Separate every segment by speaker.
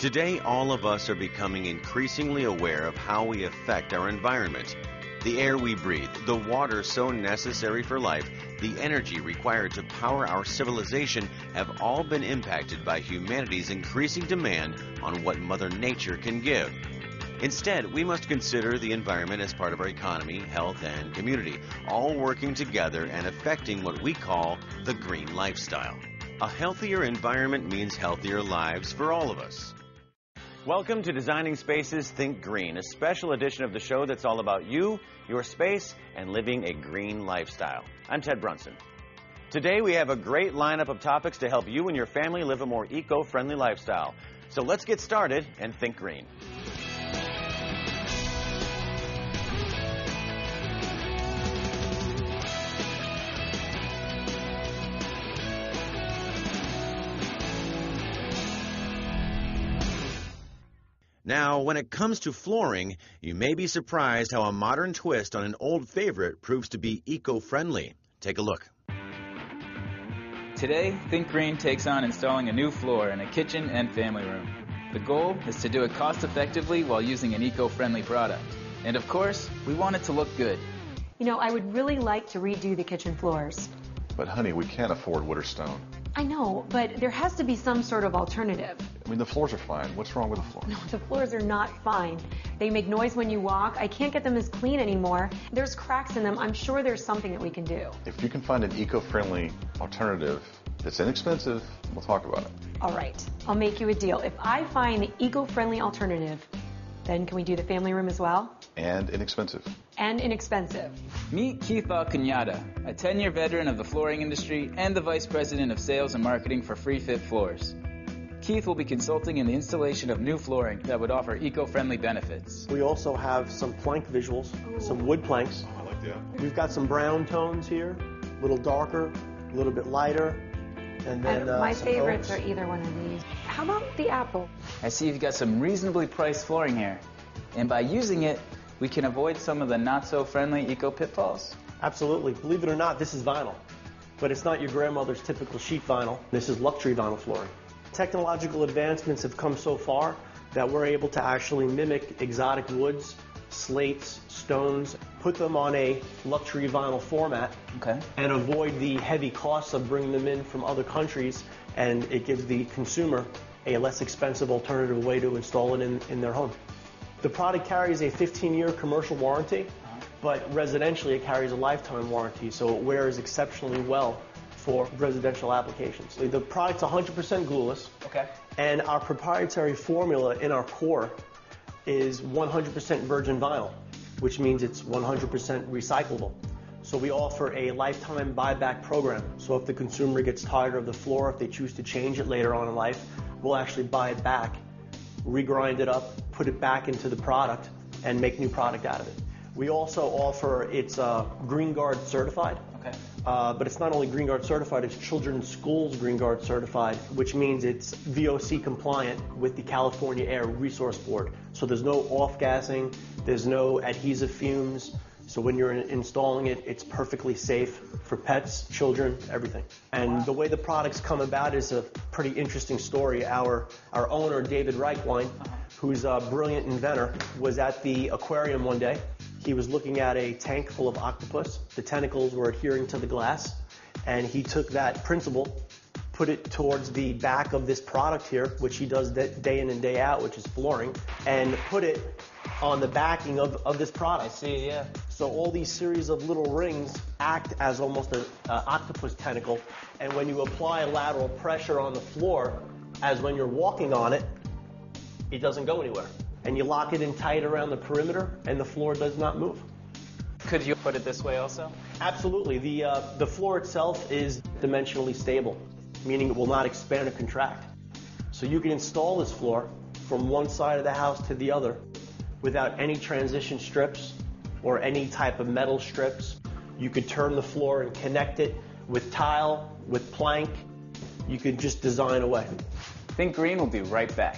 Speaker 1: Today, all of us are becoming increasingly aware of how we affect our environment. The air we breathe, the water so necessary for life, the energy required to power our civilization have all been impacted by humanity's increasing demand on what Mother Nature can give. Instead, we must consider the environment as part of our economy, health, and community, all working together and affecting what we call the green lifestyle. A healthier environment means healthier lives for all of us. Welcome to Designing Spaces Think Green, a special edition of the show that's all about you, your space, and living a green lifestyle. I'm Ted Brunson. Today we have a great lineup of topics to help you and your family live a more eco-friendly lifestyle. So let's get started and think green. Now, when it comes to flooring, you may be surprised how a modern twist on an old favorite proves to be eco-friendly. Take a look.
Speaker 2: Today, Think Green takes on installing a new floor in a kitchen and family room. The goal is to do it cost-effectively while using an eco-friendly product. And of course, we want it to look good.
Speaker 3: You know, I would really like to redo the kitchen floors.
Speaker 4: But honey, we can't afford wood or stone.
Speaker 3: I know, but there has to be some sort of alternative.
Speaker 4: I mean, the floors are fine. What's wrong with the floor?
Speaker 3: No, the floors are not fine. They make noise when you walk. I can't get them as clean anymore. There's cracks in them. I'm sure there's something that we can do.
Speaker 4: If you can find an eco-friendly alternative that's inexpensive, we'll talk about it.
Speaker 3: All right, I'll make you a deal. If I find the eco-friendly alternative, then can we do the family room as well?
Speaker 4: And inexpensive.
Speaker 3: And inexpensive.
Speaker 2: Meet Keith Alcanyada, a 10-year veteran of the flooring industry and the Vice President of Sales and Marketing for Free Fit Floors. Keith will be consulting in the installation of new flooring that would offer eco-friendly benefits.
Speaker 5: We also have some plank visuals, some wood planks.
Speaker 4: I like that.
Speaker 5: We've got some brown tones here, a little darker, a little bit lighter, and then
Speaker 3: My
Speaker 5: some
Speaker 3: favorites
Speaker 5: oaks.
Speaker 3: are either one of these. How about the apple?
Speaker 2: I see you've got some reasonably priced flooring here. And by using it, we can avoid some of the not-so-friendly eco-pitfalls.
Speaker 5: Absolutely. Believe it or not, this is vinyl. But it's not your grandmother's typical sheet vinyl. This is luxury vinyl flooring. Technological advancements have come so far that we're able to actually mimic exotic woods, slates, stones, put them on a luxury vinyl format, and avoid the heavy costs of bringing them in from other countries, and it gives the consumer a less expensive alternative way to install it in their home. The product carries a 15-year commercial warranty, but residentially it carries a lifetime warranty, so it wears exceptionally well for residential applications. The product's 100% glueless, and our proprietary formula in our core is 100% virgin vinyl, which means it's 100% recyclable. So we offer a lifetime buyback program. So if the consumer gets tired of the floor, if they choose to change it later on in life, we'll actually buy it back, regrind it up, put it back into the product, and make new product out of it. We also offer, it's Green Guard certified, but it's not only Green Guard certified, it's Children's Schools Green Guard certified, which means it's VOC compliant with the California Air Resource Board. So there's no off-gassing, there's no adhesive fumes, so when you're installing it, it's perfectly safe for pets, children, everything. And the way the products come about is a pretty interesting story. Our owner, David Reichwein, who's a brilliant inventor, was at the aquarium one day. He was looking at a tank full of octopus. The tentacles were adhering to the glass, and he took that principle, put it towards the back of this product here, which he does day in and day out, which is flooring, and put it on the backing of this product.
Speaker 2: I see, yeah.
Speaker 5: So all these series of little rings act as almost an octopus tentacle, and when you apply lateral pressure on the floor, as when you're walking on it, it doesn't go anywhere. And you lock it in tight around the perimeter, and the floor does not move.
Speaker 2: Could you put it this way also?
Speaker 5: Absolutely. The floor itself is dimensionally stable, meaning it will not expand or contract. So you can install this floor from one side of the house to the other without any transition strips or any type of metal strips. You could turn the floor and connect it with tile, with plank. You could just design away.
Speaker 2: Think Green will be right back.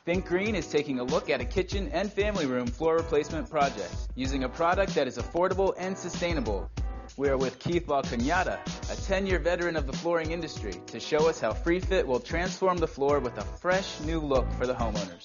Speaker 2: Think Green is taking a look at a kitchen and family room floor replacement project using a product that is affordable and sustainable. we are with Keith Balcagnata, a 10-year veteran of the flooring industry, to show us how FreeFit will transform the floor with a fresh new look for the homeowners.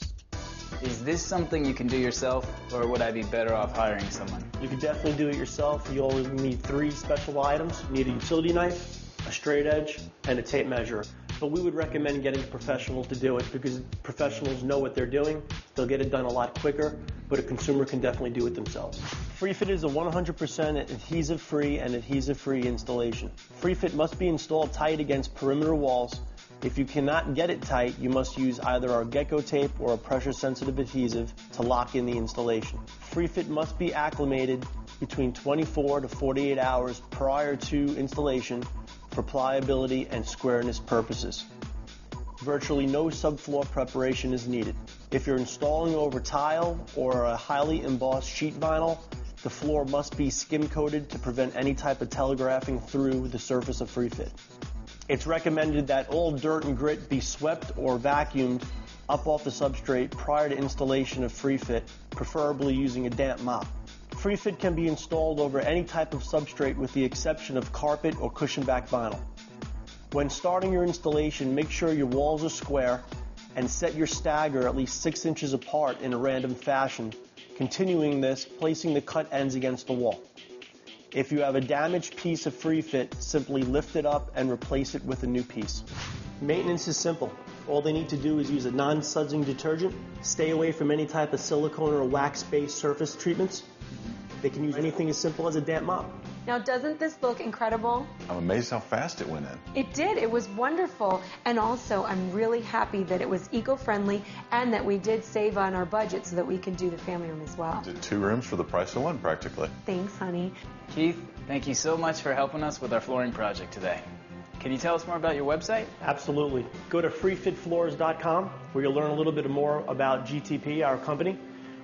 Speaker 2: Is this something you can do yourself, or would I be better off hiring someone?
Speaker 5: You can definitely do it yourself. You only need 3 special items. You need a utility knife, a straight edge, and a tape measure. But we would recommend getting a professional to do it because professionals know what they're doing. They'll get it done a lot quicker, but a consumer can definitely do it themselves. FreeFit is a 100% adhesive-free and adhesive-free installation. FreeFit must be installed tight against perimeter walls. If you cannot get it tight, you must use either our gecko tape or a pressure-sensitive adhesive to lock in the installation. FreeFit must be acclimated between 24 to 48 hours prior to installation for pliability and squareness purposes. Virtually no subfloor preparation is needed. If you're installing over tile or a highly embossed sheet vinyl, the floor must be skim coated to prevent any type of telegraphing through the surface of FreeFit. It's recommended that all dirt and grit be swept or vacuumed up off the substrate prior to installation of FreeFit, preferably using a damp mop. FreeFit can be installed over any type of substrate with the exception of carpet or cushion back vinyl. When starting your installation, make sure your walls are square and set your stagger at least 6 inches apart in a random fashion. Continuing this, placing the cut ends against the wall. If you have a damaged piece of FreeFit, simply lift it up and replace it with a new piece. Maintenance is simple. All they need to do is use a non-sudsing detergent, stay away from any type of silicone or wax-based surface treatments. They can use anything as simple as a damp mop.
Speaker 3: Now, doesn't this look incredible?
Speaker 4: I'm amazed how fast it went in.
Speaker 3: It did. It was wonderful. And also, I'm really happy that it was eco-friendly and that we did save on our budget so that we can do the family room as well.
Speaker 4: Did 2 rooms for the price of 1, practically.
Speaker 3: Thanks, honey.
Speaker 2: Keith, thank you so much for helping us with our flooring project today. Can you tell us more about your website?
Speaker 5: Absolutely. Go to freefitfloors.com where you'll learn a little bit more about GTP, our company.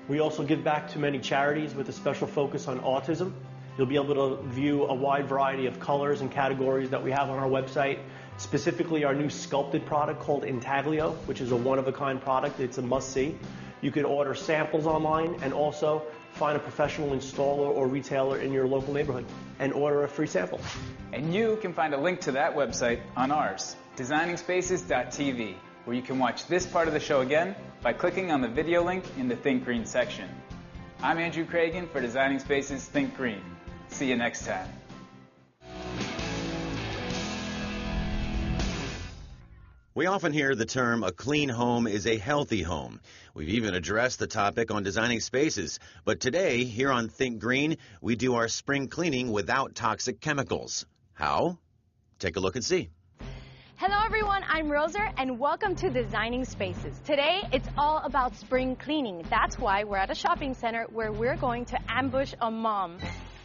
Speaker 5: We also give back to many charities with a special focus on autism. You'll be able to view a wide variety of colors and categories that we have on our website, specifically our new sculpted product called Intaglio, which is a one-of-a-kind product. It's a must-see. You can order samples online and also find a professional installer or retailer in your local neighborhood and order a free sample.
Speaker 2: And you can find a link to that website on ours, designingspaces.tv, where you can watch this part of the show again by clicking on the video link in the Think Green section. I'm Andrew Cragen for Designing Spaces Think Green. See you next time.
Speaker 1: We often hear the term a clean home is a healthy home. We've even addressed the topic on Designing Spaces. But today, here on Think Green, we do our spring cleaning without toxic chemicals. How? Take a look and see.
Speaker 6: Hello everyone, I'm Roser and welcome to Designing Spaces. Today it's all about spring cleaning. That's why we're at a shopping center where we're going to ambush a mom.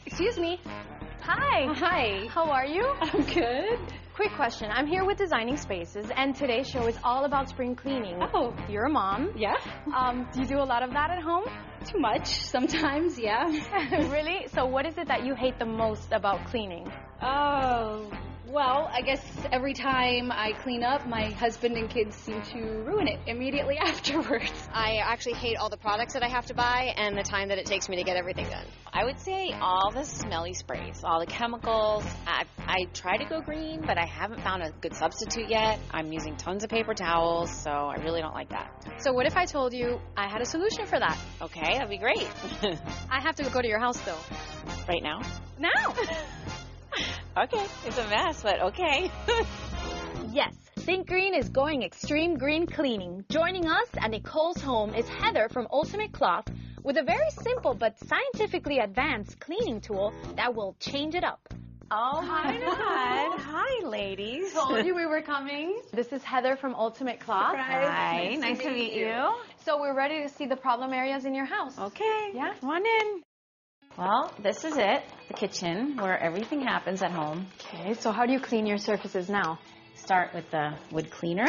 Speaker 6: Excuse me. Hi.
Speaker 7: Hi.
Speaker 6: How are you?
Speaker 7: I'm good.
Speaker 6: Quick question. I'm here with Designing Spaces and today's show is all about spring cleaning.
Speaker 7: Oh.
Speaker 6: You're a mom.
Speaker 7: Yeah.
Speaker 6: Do you do a lot of that at home?
Speaker 7: Too much sometimes, yeah.
Speaker 6: Really? So what is it that you hate the most about cleaning?
Speaker 7: Oh, well, I guess every time I clean up, my husband and kids seem to ruin it immediately afterwards.
Speaker 8: I actually hate all the products that I have to buy and the time that it takes me to get everything done.
Speaker 9: I would say all the smelly sprays, all the chemicals. I try to go green, but I haven't found a good substitute yet. I'm using tons of paper towels, so I really don't like that.
Speaker 6: So what if I told you I had a solution for that?
Speaker 9: Okay, that'd be great.
Speaker 6: I have to go to your house though.
Speaker 9: Right now?
Speaker 6: Now!
Speaker 9: Okay, it's a mess, but okay.
Speaker 6: Yes, Think Green is going extreme green cleaning. Joining us at Nicole's home is Heather from Ultimate Cloth with a very simple but scientifically advanced cleaning tool that will change it up.
Speaker 9: Oh my God. Hi, ladies.
Speaker 6: Told you we were coming. This is Heather from Ultimate Cloth.
Speaker 9: Surprise. Hi, nice to meet you.
Speaker 6: So we're ready to see the problem areas in your house.
Speaker 9: Okay,
Speaker 6: Yeah?
Speaker 9: come on in. Well, this is it, the kitchen, where everything happens at home.
Speaker 6: Okay, so how do you clean your surfaces now?
Speaker 9: Start with the wood cleaner.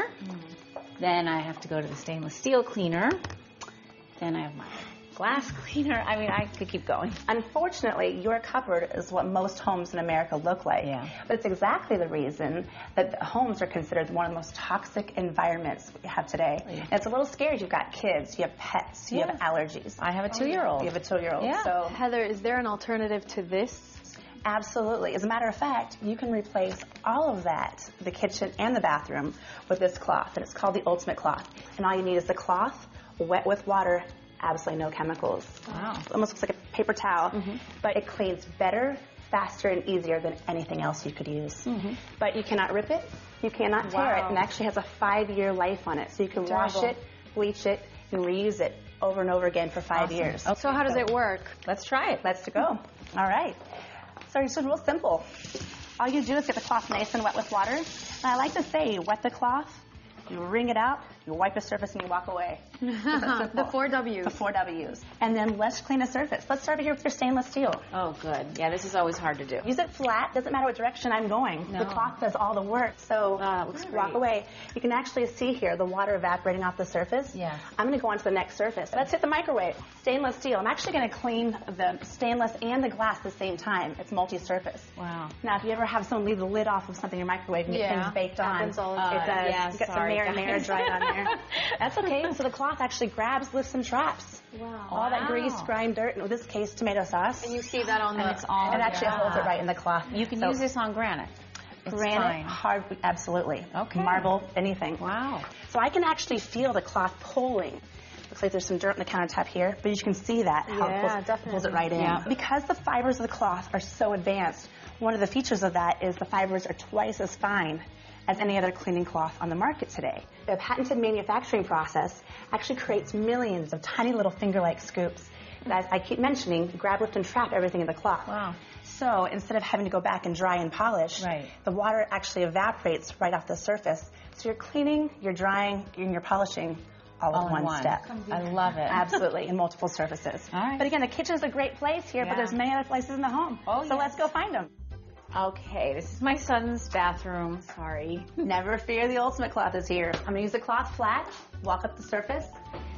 Speaker 9: Then I have to go to the stainless steel cleaner. Then I have my glass cleaner. I mean, I could keep going.
Speaker 10: Unfortunately, your cupboard is what most homes in America look like.
Speaker 9: Yeah.
Speaker 10: But it's exactly the reason that homes are considered one of the most toxic environments we have today.
Speaker 9: Yeah.
Speaker 10: And it's a little scary. You've got kids, you have pets, you have allergies.
Speaker 9: I have a 2-year-old.
Speaker 10: You have a 2-year-old.
Speaker 9: Yeah.
Speaker 10: So
Speaker 6: Heather, is there an alternative to this?
Speaker 10: Absolutely. As a matter of fact, you can replace all of that, the kitchen and the bathroom, with this cloth, and it's called the Ultimate Cloth. And all you need is the cloth, wet with water, absolutely no chemicals.
Speaker 6: Wow.
Speaker 10: It almost looks like a paper towel, but it cleans better, faster, and easier than anything else you could use. But you cannot rip it, you cannot tear it, and it actually has a 5-year life on it. So you can wash it, bleach it, and reuse it over and over again for 5 years.
Speaker 6: Okay, so how does it work?
Speaker 10: Let's try it. Let's go. All right. So it's just real simple. All you do is get the cloth nice and wet with water. And I like to say, wet the cloth, you wring it out, you wipe the surface, and you walk away.
Speaker 6: The 4 W's.
Speaker 10: The 4 W's. And then let's clean the surface. Let's start here with your stainless steel.
Speaker 9: Oh, good. Yeah, this is always hard to do.
Speaker 10: Use it flat. Doesn't matter what direction I'm going.
Speaker 9: No.
Speaker 10: The cloth does all the work. So
Speaker 9: looks
Speaker 10: walk
Speaker 9: great.
Speaker 10: away. You can actually see here the water evaporating off the surface.
Speaker 9: Yeah.
Speaker 10: I'm going to go on to the next surface. Let's hit the microwave. Stainless steel. I'm actually going to clean the stainless and the glass at the same time. It's multi-surface.
Speaker 9: Wow.
Speaker 10: Now, if you ever have someone leave the lid off of something in your microwave and get things baked on,
Speaker 6: happens all the
Speaker 10: it
Speaker 6: time.
Speaker 10: does.
Speaker 9: Yeah,
Speaker 10: You get some
Speaker 9: sorry,
Speaker 10: marinara
Speaker 9: guys.
Speaker 10: dried on there. That's okay. So the cloth actually grabs, lifts, and traps.
Speaker 6: Wow.
Speaker 10: All that grease, grime, dirt, in this case, tomato sauce.
Speaker 6: And you see that on the...
Speaker 9: And it's all...
Speaker 10: It actually holds it right in the cloth.
Speaker 9: You can
Speaker 10: So
Speaker 9: use this on granite. It's
Speaker 10: granite,
Speaker 9: fine.
Speaker 10: hard, absolutely.
Speaker 9: Okay.
Speaker 10: Marble, anything.
Speaker 9: Wow.
Speaker 10: So I can actually feel the cloth pulling. Looks like there's some dirt on the countertop here, but you can see that, how it pulls it right in.
Speaker 9: Yeah.
Speaker 10: Because the fibers of the cloth are so advanced, one of the features of that is the fibers are twice as fine as any other cleaning cloth on the market today. The patented manufacturing process actually creates millions of tiny little finger-like scoops that, as I keep mentioning, grab, lift, and trap everything in the cloth.
Speaker 9: Wow.
Speaker 10: So instead of having to go back and dry and polish, the water actually evaporates right off the surface. So you're cleaning, you're drying, and you're polishing all in one step.
Speaker 9: I love it.
Speaker 10: Absolutely, in multiple surfaces.
Speaker 9: All right.
Speaker 10: But again, the kitchen is a great place here, but there's many other places in the home.
Speaker 9: Oh,
Speaker 10: so let's go find them.
Speaker 9: Okay, this is my son's bathroom. Sorry.
Speaker 10: Never fear, the Ultimate Cloth is here. I'm going to use the cloth flat, walk up the surface,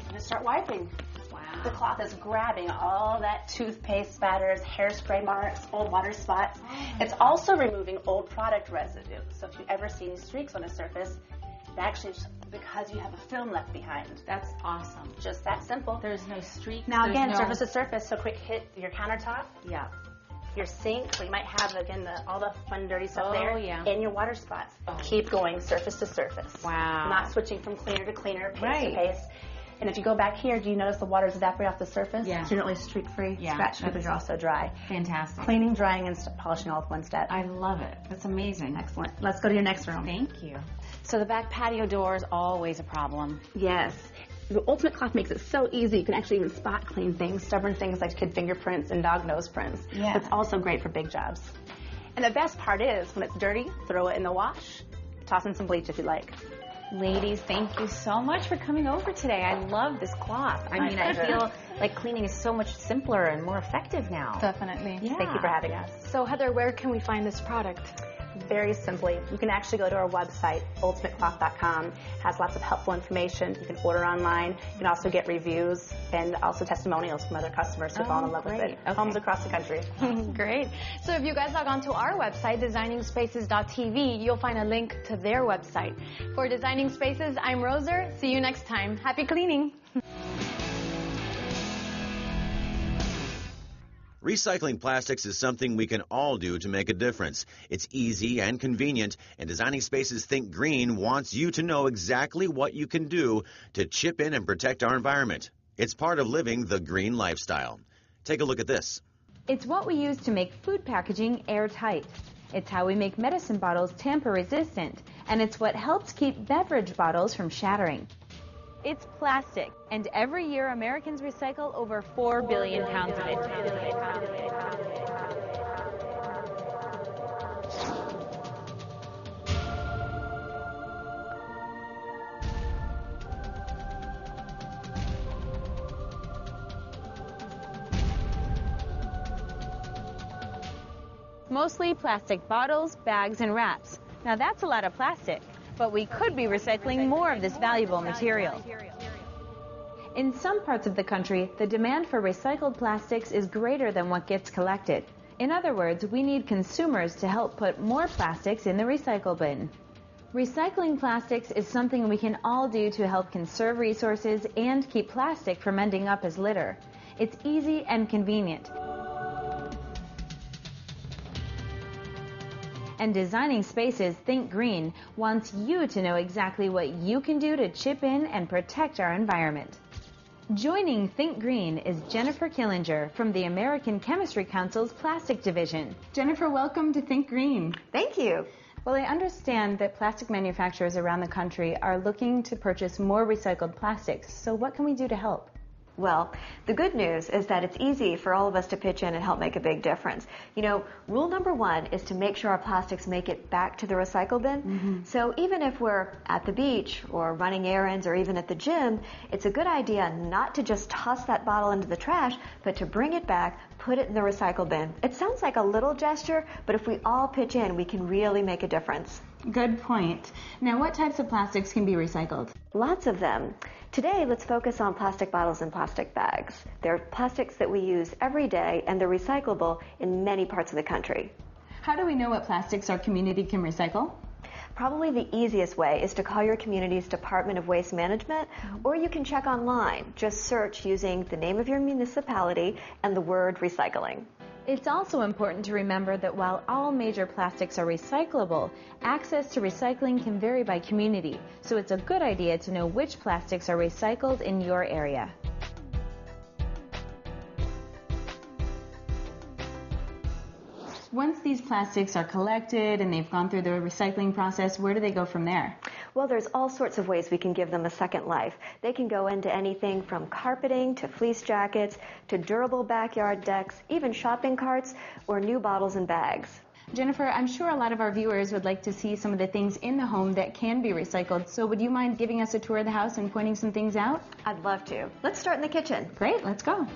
Speaker 10: and start wiping.
Speaker 9: Wow.
Speaker 10: The cloth is grabbing all that toothpaste spatters, hairspray marks, old water spots. It's also removing old product residue. So if you ever see any streaks on a surface, it actually is because you have a film left behind.
Speaker 9: That's awesome.
Speaker 10: Just that simple.
Speaker 9: There's no streaks.
Speaker 10: Now
Speaker 9: there's
Speaker 10: again,
Speaker 9: no...
Speaker 10: surface to surface, so quick hit your countertop,
Speaker 9: Yeah.
Speaker 10: your sink, so you might have, again, all the fun, dirty stuff
Speaker 9: Oh,
Speaker 10: there,
Speaker 9: yeah.
Speaker 10: and your water spots. Keep going surface to surface.
Speaker 9: Wow.
Speaker 10: Not switching from cleaner to cleaner, paste
Speaker 9: Right.
Speaker 10: to paste. And if you go back here, do you notice the water's evaporating off the surface?
Speaker 9: Yeah.
Speaker 10: So you're not really streak-free,
Speaker 9: Yeah,
Speaker 10: scratch-free, but
Speaker 9: that's-
Speaker 10: you're also dry.
Speaker 9: Fantastic.
Speaker 10: Cleaning, drying, and polishing all with one step.
Speaker 9: I love it. That's amazing.
Speaker 10: Excellent. Let's go to your next room.
Speaker 9: Thank you. So the back patio door is always a problem.
Speaker 10: Yes. The Ultimate Cloth makes it so easy. You can actually even spot clean things, stubborn things like kid fingerprints and dog nose prints.
Speaker 9: Yeah.
Speaker 10: It's also great for big jobs. And the best part is, when it's dirty, throw it in the wash. Toss in some bleach if you like.
Speaker 9: Ladies, thank you so much for coming over today. I love this cloth. I mean, I feel like cleaning is so much simpler and more effective now.
Speaker 6: Definitely.
Speaker 9: Yeah.
Speaker 10: Thank you for having us.
Speaker 6: So Heather, where can we find this product?
Speaker 10: Very simply, you can actually go to our website, ultimatecloth.com. It has lots of helpful information. You can order online. You can also get reviews and also testimonials from other customers who've fallen in love with it.
Speaker 9: Okay.
Speaker 10: Homes across the country.
Speaker 6: Great. So if you guys log on to our website, designingspaces.tv, you'll find a link to their website. For Designing Spaces, I'm Roser. See you next time. Happy cleaning.
Speaker 1: Recycling plastics is something we can all do to make a difference. It's easy and convenient, and Designing Spaces Think Green wants you to know exactly what you can do to chip in and protect our environment. It's part of living the green lifestyle. Take a look at this.
Speaker 11: It's what we use to make food packaging airtight. It's how we make medicine bottles tamper-resistant, and it's what helps keep beverage bottles from shattering. It's plastic, and every year Americans recycle over 4 billion pounds of it. Mostly plastic bottles, bags, and wraps. Now that's a lot of plastic, but we could be recycling more of this valuable material. In some parts of the country, the demand for recycled plastics is greater than what gets collected. In other words, we need consumers to help put more plastics in the recycle bin. Recycling plastics is something we can all do to help conserve resources and keep plastic from ending up as litter. It's easy and convenient. And Designing Spaces Think Green wants you to know exactly what you can do to chip in and protect our environment. Joining Think Green is Jennifer Killinger from the American Chemistry Council's Plastic Division. Jennifer, welcome to Think Green.
Speaker 12: Thank you.
Speaker 11: Well, I understand that plastic manufacturers around the country are looking to purchase more recycled plastics. So what can we do to help?
Speaker 12: Well, the good news is that it's easy for all of us to pitch in and help make a big difference. You know, rule number one is to make sure our plastics make it back to the recycle bin. So even if we're at the beach or running errands or even at the gym, it's a good idea not to just toss that bottle into the trash, but to bring it back, put it in the recycle bin. It sounds like a little gesture, but if we all pitch in, we can really make a difference.
Speaker 11: Good point. Now, what types of plastics can be recycled?
Speaker 12: Lots of them. Today, let's focus on plastic bottles and plastic bags. They're plastics that we use every day, and they're recyclable in many parts of the country.
Speaker 11: How do we know what plastics our community can recycle?
Speaker 12: Probably the easiest way is to call your community's Department of Waste Management, or you can check online. Just search using the name of your municipality and the word recycling.
Speaker 11: It's also important to remember that while all major plastics are recyclable, access to recycling can vary by community, so it's a good idea to know which plastics are recycled in your area. Once these plastics are collected and they've gone through the recycling process, where do they go from there?
Speaker 12: Well, there's all sorts of ways we can give them a second life. They can go into anything from carpeting to fleece jackets to durable backyard decks, even shopping carts or new bottles and bags.
Speaker 11: Jennifer, I'm sure a lot of our viewers would like to see some of the things in the home that can be recycled. So would you mind giving us a tour of the house and pointing some things out?
Speaker 12: I'd love to. Let's start in the kitchen.
Speaker 11: Great, let's go.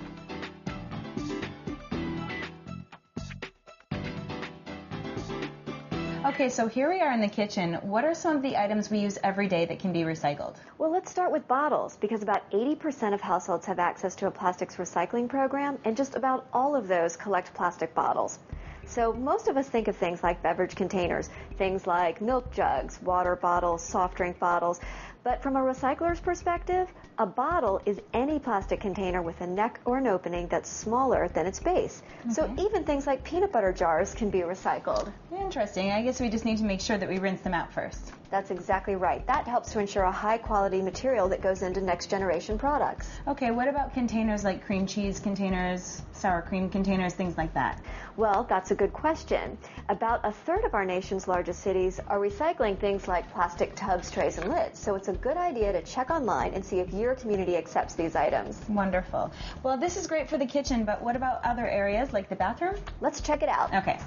Speaker 11: Okay, so here we are in the kitchen. What are some of the items we use every day that can be recycled?
Speaker 12: Well, let's start with bottles, because about 80% of households have access to a plastics recycling program, and just about all of those collect plastic bottles. So most of us think of things like beverage containers, things like milk jugs, water bottles, soft drink bottles. But from a recycler's perspective, a bottle is any plastic container with a neck or an opening that's smaller than its base. Okay. So even things like peanut butter jars can be recycled.
Speaker 11: Interesting. I guess we just need to make sure that we rinse them out first.
Speaker 12: That's exactly right. That helps to ensure a high-quality material that goes into next-generation products.
Speaker 11: Okay, what about containers like cream cheese containers, sour cream containers, things like that?
Speaker 12: Well, that's a good question. About a third of our nation's largest cities are recycling things like plastic tubs, trays, and lids. So it's a good idea to check online and see if your community accepts these items.
Speaker 11: Wonderful. Well, this is great for the kitchen, but what about other areas like the bathroom?
Speaker 12: Let's check it out.
Speaker 11: Okay.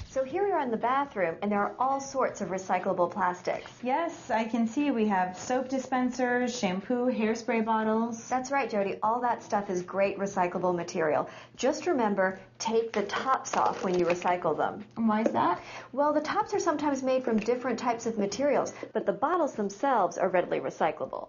Speaker 12: So here we are in the bathroom, and there are all sorts of recyclable plastics.
Speaker 11: Yes, I can see we have soap dispensers, shampoo, hairspray bottles.
Speaker 12: That's right, Jody. All that stuff is great recyclable material. Just remember, take the tops off when you recycle them.
Speaker 11: And why is that?
Speaker 12: Well, the tops are sometimes made from different types of materials, but the bottles themselves are readily recyclable.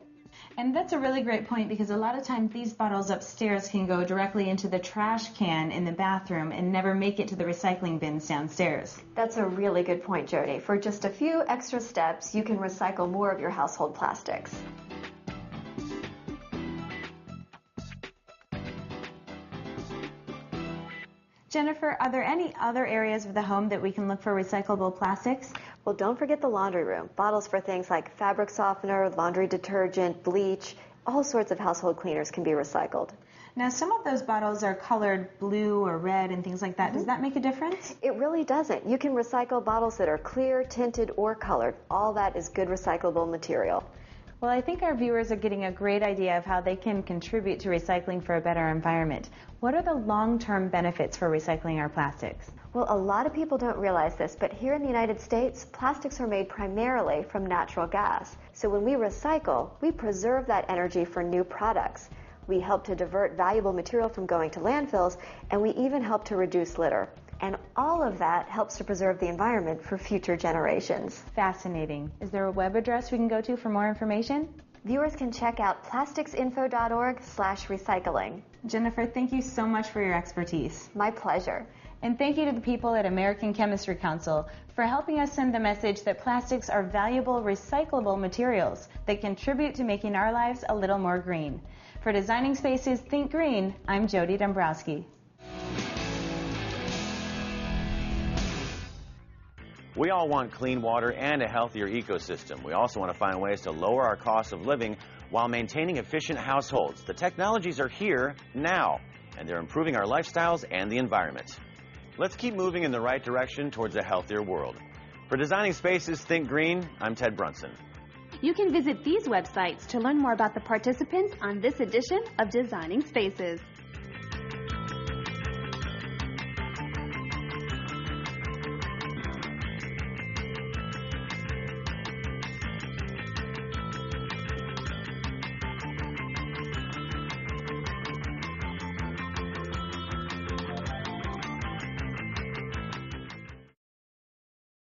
Speaker 11: And that's a really great point, because a lot of times these bottles upstairs can go directly into the trash can in the bathroom and never make it to the recycling bins downstairs.
Speaker 12: That's a really good point, Jody. For just a few extra steps, you can recycle more of your household plastics.
Speaker 11: Jennifer, are there any other areas of the home that we can look for recyclable plastics?
Speaker 12: Well, don't forget the laundry room. Bottles for things like fabric softener, laundry detergent, bleach, all sorts of household cleaners can be recycled.
Speaker 11: Now, some of those bottles are colored blue or red and things like that. Does that make a difference?
Speaker 12: It really doesn't. You can recycle bottles that are clear, tinted, or colored. All that is good recyclable material.
Speaker 11: Well, I think our viewers are getting a great idea of how they can contribute to recycling for a better environment. What are the long-term benefits for recycling our plastics?
Speaker 12: Well, a lot of people don't realize this, but here in the United States, plastics are made primarily from natural gas. So when we recycle, we preserve that energy for new products. We help to divert valuable material from going to landfills, and we even help to reduce litter. And all of that helps to preserve the environment for future generations.
Speaker 11: Fascinating. Is there a web address we can go to for more information?
Speaker 12: Viewers can check out plasticsinfo.org/recycling.
Speaker 11: Jennifer, thank you so much for your expertise.
Speaker 12: My pleasure.
Speaker 11: And thank you to the people at American Chemistry Council for helping us send the message that plastics are valuable, recyclable materials that contribute to making our lives a little more green. For For Designing Spaces Think Green, I'm Jody Dombrowski.
Speaker 1: We all want clean water and a healthier ecosystem. We also want to find ways to lower our cost of living while maintaining efficient households. The technologies are here now, and they're improving our lifestyles and the environment. Let's keep moving in the right direction towards a healthier world. For Designing Spaces Think Green, I'm Ted Brunson.
Speaker 13: You can visit these websites to learn more about the participants on this edition of Designing Spaces.